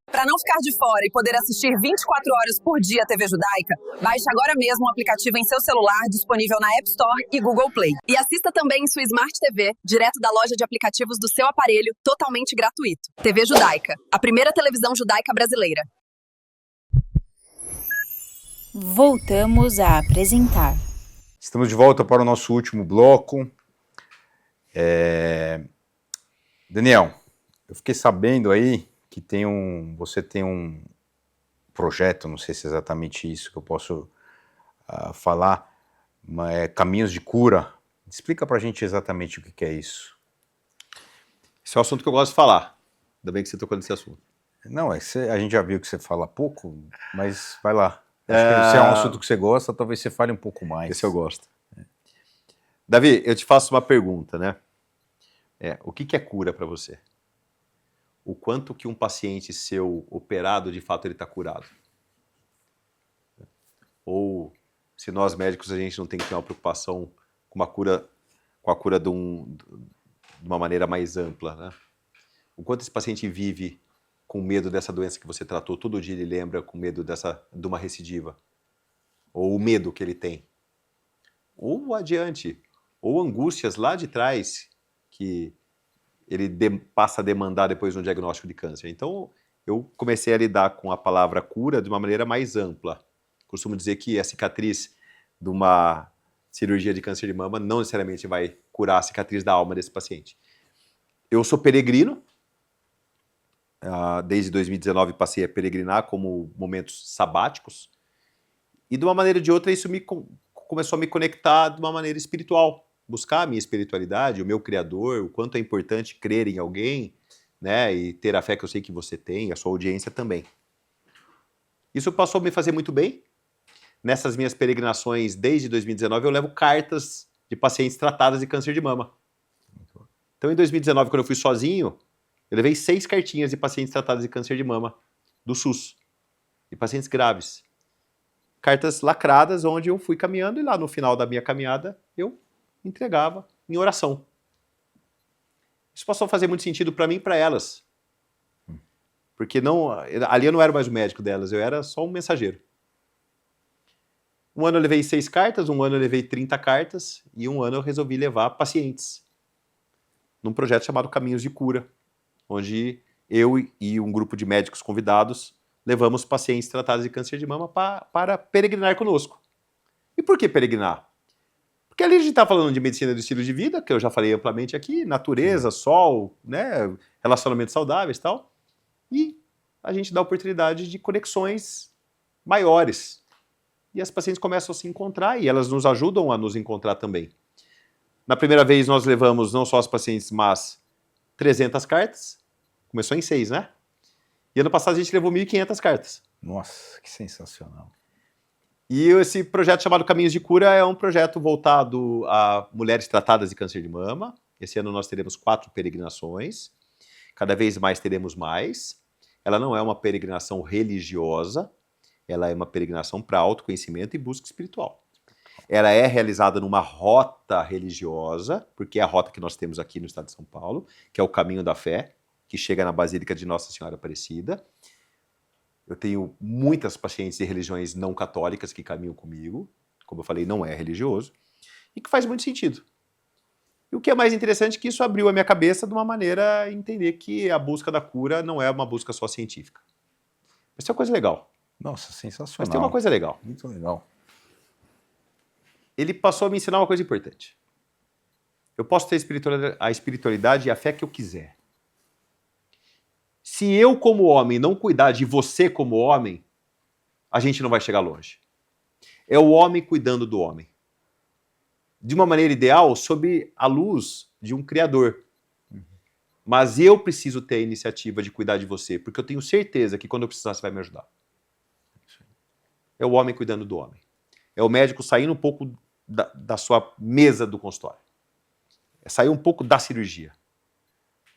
Para não ficar de fora e poder assistir 24 horas por dia a TV Judaica, baixe agora mesmo o aplicativo em seu celular, disponível na App Store e Google Play. E assista também em sua Smart TV, direto da loja de aplicativos do seu aparelho, totalmente gratuito. TV Judaica, a primeira televisão judaica brasileira. Voltamos a apresentar. Estamos de volta para o nosso último bloco. Daniel, eu fiquei sabendo aí que você tem um projeto, não sei se é exatamente isso que eu posso falar, mas Caminhos de Cura. Explica pra gente exatamente o que é isso. Esse é um assunto que eu gosto de falar. Ainda bem que você tocou nesse assunto. Não, a gente já viu que você fala pouco, mas vai lá. Acho que se é um assunto que você gosta, talvez você fale um pouco mais. Esse eu gosto. Davi, eu te faço uma pergunta, né? O que é cura para você? O quanto que um paciente seu operado, de fato, ele está curado? Ou se nós médicos a gente não tem que ter uma preocupação com a cura de uma maneira mais ampla, né? O quanto esse paciente vive com medo dessa doença que você tratou, todo dia ele lembra com medo de uma recidiva, ou o medo que ele tem, ou adiante, ou angústias lá de trás que ele passa a demandar depois de um diagnóstico de câncer. Então, eu comecei a lidar com a palavra cura de uma maneira mais ampla. Costumo dizer que a cicatriz de uma cirurgia de câncer de mama não necessariamente vai curar a cicatriz da alma desse paciente. Eu sou peregrino. Desde 2019 passei a peregrinar como momentos sabáticos. E de uma maneira ou de outra isso começou a me conectar de uma maneira espiritual. Buscar a minha espiritualidade, o meu Criador, o quanto é importante crer em alguém, né, e ter a fé que eu sei que você tem, a sua audiência também. Isso passou a me fazer muito bem. Nessas minhas peregrinações, desde 2019, eu levo cartas de pacientes tratadas de câncer de mama. Então, em 2019, quando eu fui sozinho, eu levei 6 cartinhas de pacientes tratados de câncer de mama, do SUS, de pacientes graves. Cartas lacradas, onde eu fui caminhando, e lá no final da minha caminhada, eu entregava em oração. Isso passou a fazer muito sentido para mim e para elas. Porque ali eu não era mais o médico delas, eu era só um mensageiro. Um ano eu levei 6 cartas, um ano eu levei 30 cartas, e um ano eu resolvi levar pacientes. Num projeto chamado Caminhos de Cura, onde eu e um grupo de médicos convidados levamos pacientes tratados de câncer de mama para peregrinar conosco. E por que peregrinar? Porque ali a gente está falando de medicina do estilo de vida, que eu já falei amplamente aqui, natureza, sol, né, relacionamentos saudáveis e tal. E a gente dá oportunidade de conexões maiores. E as pacientes começam a se encontrar e elas nos ajudam a nos encontrar também. Na primeira vez nós levamos não só as pacientes, mas 300 cartas. Começou em 6, né? E ano passado a gente levou 1.500 cartas. Nossa, que sensacional. E esse projeto chamado Caminhos de Cura é um projeto voltado a mulheres tratadas de câncer de mama. Esse ano nós teremos 4 peregrinações, cada vez mais teremos mais. Ela não é uma peregrinação religiosa, ela é uma peregrinação para autoconhecimento e busca espiritual. Ela é realizada numa rota religiosa, porque é a rota que nós temos aqui no estado de São Paulo, que é o Caminho da Fé, que chega na Basílica de Nossa Senhora Aparecida. Eu tenho muitas pacientes de religiões não católicas que caminham comigo, como eu falei, não é religioso, e que faz muito sentido. E o que é mais interessante é que isso abriu a minha cabeça de uma maneira a entender que a busca da cura não é uma busca só científica. Mas tem uma coisa legal. Nossa, sensacional. Mas tem uma coisa legal. Muito legal. Ele passou a me ensinar uma coisa importante. Eu posso ter a espiritualidade e a fé que eu quiser. Se eu, como homem, não cuidar de você como homem, a gente não vai chegar longe. É o homem cuidando do homem. De uma maneira ideal, sob a luz de um Criador. Mas eu preciso ter a iniciativa de cuidar de você, porque eu tenho certeza que quando eu precisar, você vai me ajudar. É o homem cuidando do homem. É o médico saindo um pouco da sua mesa do consultório. É sair um pouco da cirurgia.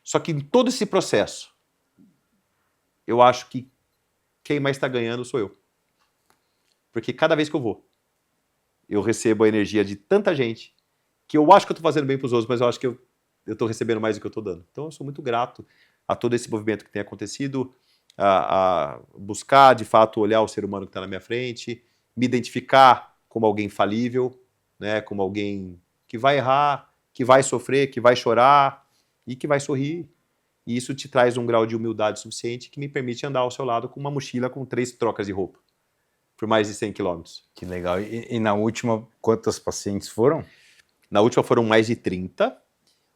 Só que em todo esse processo, eu acho que quem mais está ganhando sou eu. Porque cada vez que eu vou, eu recebo a energia de tanta gente que eu acho que eu estou fazendo bem para os outros, mas eu acho que eu estou recebendo mais do que eu estou dando. Então eu sou muito grato a todo esse movimento que tem acontecido, a buscar, de fato, olhar o ser humano que está na minha frente, me identificar como alguém falível, né, como alguém que vai errar, que vai sofrer, que vai chorar e que vai sorrir. E isso te traz um grau de humildade suficiente que me permite andar ao seu lado com uma mochila com 3 trocas de roupa, por mais de 100 quilômetros. Que legal. E na última, quantas pacientes foram? Na última foram mais de 30.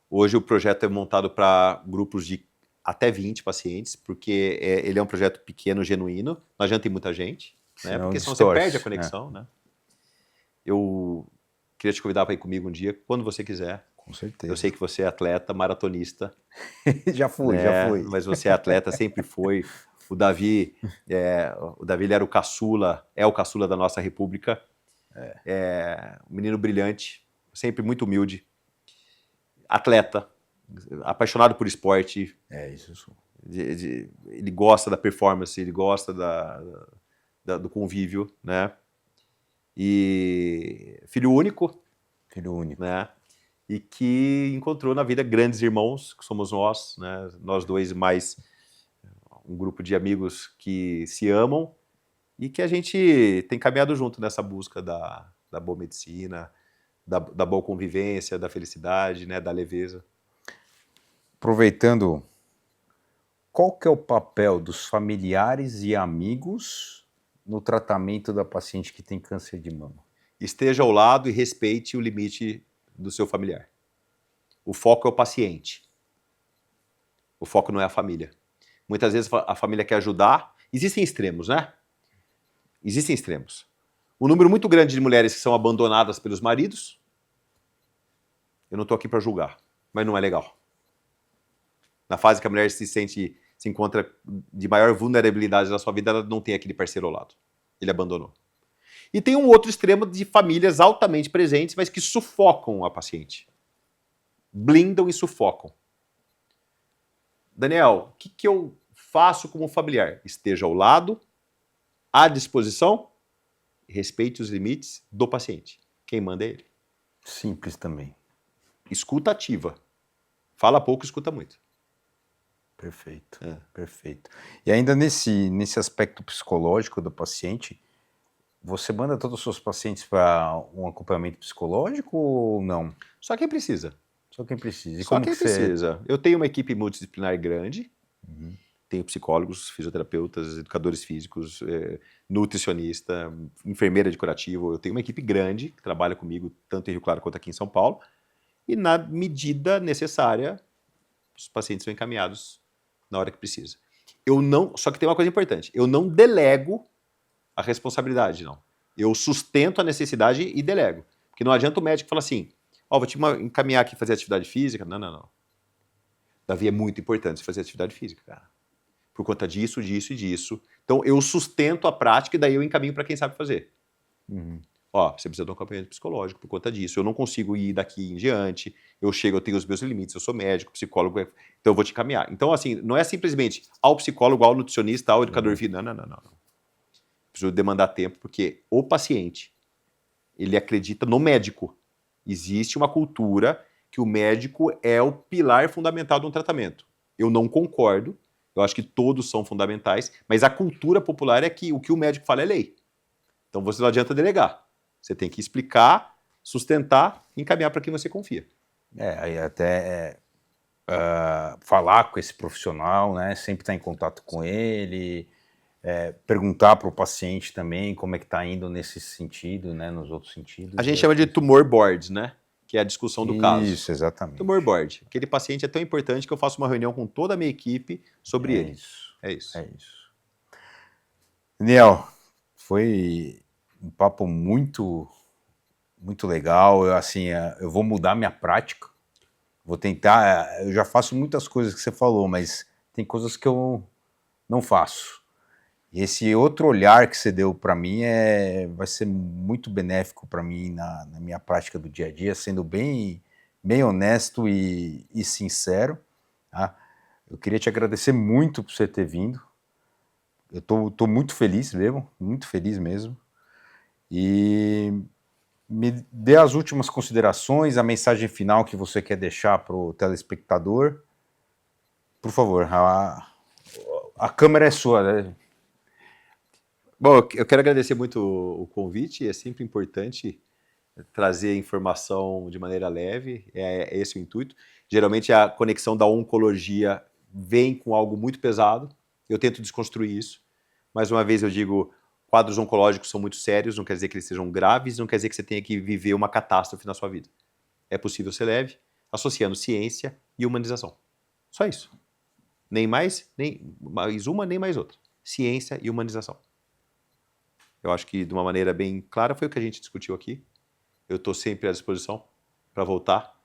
Hoje o projeto é montado para grupos de até 20 pacientes, porque ele é um projeto pequeno, genuíno. Não adianta ter muita gente, né? Porque senão você perde a conexão. Né? Eu queria te convidar para ir comigo um dia, quando você quiser. Com certeza. Eu sei que você é atleta, maratonista. Já fui. Mas você é atleta, sempre foi. O Davi ele era o caçula, é o caçula da nossa república. Um menino brilhante, sempre muito humilde. Atleta, apaixonado por esporte. Isso. Ele gosta da performance, ele gosta do convívio, né? E filho único. Né? E que encontrou na vida grandes irmãos, que somos nós, né? Nós dois mais um grupo de amigos que se amam e que a gente tem caminhado junto nessa busca da boa medicina, da boa convivência, da felicidade, né? Da leveza. Aproveitando, qual que é o papel dos familiares e amigos no tratamento da paciente que tem câncer de mama? Esteja ao lado e respeite o limite do seu familiar. O foco é o paciente. O foco não é a família. Muitas vezes a família quer ajudar. Existem extremos, né? Existem extremos. Um número muito grande de mulheres que são abandonadas pelos maridos. Eu não estou aqui para julgar, mas não é legal. Na fase que a mulher se encontra de maior vulnerabilidade na sua vida, ela não tem aquele parceiro ao lado. Ele abandonou. E tem um outro extremo de famílias altamente presentes, mas que sufocam a paciente. Blindam e sufocam. Daniel, o que eu faço como familiar? Esteja ao lado, à disposição, respeite os limites do paciente. Quem manda é ele. Simples também. Escuta ativa. Fala pouco, escuta muito. Perfeito, perfeito. E ainda nesse aspecto psicológico do paciente, você manda todos os seus pacientes para um acompanhamento psicológico ou não? Só quem precisa. Só quem precisa. E Só quem precisa. Eu tenho uma equipe multidisciplinar grande, tenho psicólogos, fisioterapeutas, educadores físicos, nutricionista, enfermeira de curativo. Eu tenho uma equipe grande que trabalha comigo tanto em Rio Claro quanto aqui em São Paulo. E na medida necessária, os pacientes são encaminhados na hora que precisa. Só que tem uma coisa importante, eu não delego a responsabilidade, não. Eu sustento a necessidade e delego. Porque não adianta o médico falar assim, vou te encaminhar aqui fazer atividade física. Não. Davi, é muito importante você fazer atividade física, cara. Por conta disso, disso e disso. Então, eu sustento a prática e daí eu encaminho para quem sabe fazer. Ó, você precisa de um acompanhamento psicológico por conta disso. Eu não consigo ir daqui em diante. Eu tenho os meus limites, eu sou médico, psicólogo, então eu vou te encaminhar. Então, assim, não é simplesmente ao psicólogo, ao nutricionista, ao educador de vida. Não. Preciso demandar tempo, porque o paciente, ele acredita no médico. Existe uma cultura que o médico é o pilar fundamental de um tratamento. Eu não concordo, eu acho que todos são fundamentais, mas a cultura popular é que o que o médico fala é lei. Então você não adianta delegar. Você tem que explicar, sustentar e encaminhar para quem você confia. Aí até falar com esse profissional, né? Sempre estar em contato com ele, perguntar para o paciente também como é que está indo nesse sentido, né? Nos outros sentidos. A gente chama de tumor board, né? Que é a discussão do caso. Isso, exatamente. Tumor board. Aquele paciente é tão importante que eu faço uma reunião com toda a minha equipe sobre ele. É isso. Daniel, foi um papo muito legal. Eu vou mudar minha prática. Vou tentar. Eu já faço muitas coisas que você falou, mas tem coisas que eu não faço. E esse outro olhar que você deu para mim vai ser muito benéfico para mim na minha prática do dia a dia, sendo bem honesto e sincero. Tá? Eu queria te agradecer muito por você ter vindo. Eu tô muito feliz mesmo. E me dê as últimas considerações, a mensagem final que você quer deixar para o telespectador. Por favor, a câmera é sua, né? Bom, eu quero agradecer muito o convite. É sempre importante trazer informação de maneira leve, é esse o intuito. Geralmente a conexão da oncologia vem com algo muito pesado, eu tento desconstruir isso. Mais uma vez eu digo, quadros oncológicos são muito sérios, não quer dizer que eles sejam graves, não quer dizer que você tenha que viver uma catástrofe na sua vida. É possível ser leve, associando ciência e humanização. Só isso. Nem mais uma, nem mais outra. Ciência e humanização. Eu acho que de uma maneira bem clara foi o que a gente discutiu aqui. Eu estou sempre à disposição para voltar.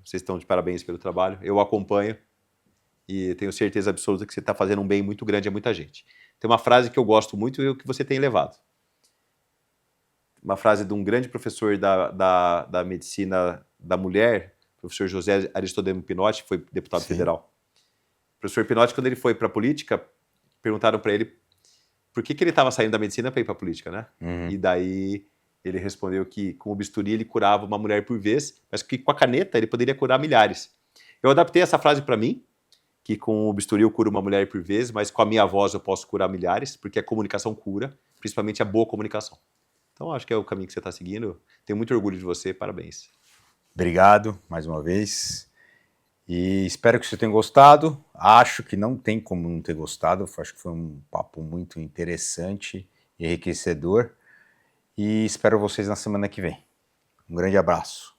Vocês estão de parabéns pelo trabalho. Eu acompanho e tenho certeza absoluta que você está fazendo um bem muito grande a muita gente. Tem uma frase que eu gosto muito e que você tem levado. Uma frase de um grande professor da medicina da mulher, professor José Aristodemo Pinotti, que foi deputado federal. O professor Pinotti, quando ele foi para a política, perguntaram para ele por que ele estava saindo da medicina para ir para a política, né? E daí ele respondeu que com o bisturi ele curava uma mulher por vez, mas que com a caneta ele poderia curar milhares. Eu adaptei essa frase para mim, que com o bisturi eu curo uma mulher por vez, mas com a minha voz eu posso curar milhares, porque a comunicação cura, principalmente a boa comunicação. Então acho que é o caminho que você está seguindo. Tenho muito orgulho de você, parabéns. Obrigado mais uma vez. E espero que você tenha gostado. Acho que não tem como não ter gostado. Acho que foi um papo muito interessante e enriquecedor. E espero vocês na semana que vem. Um grande abraço.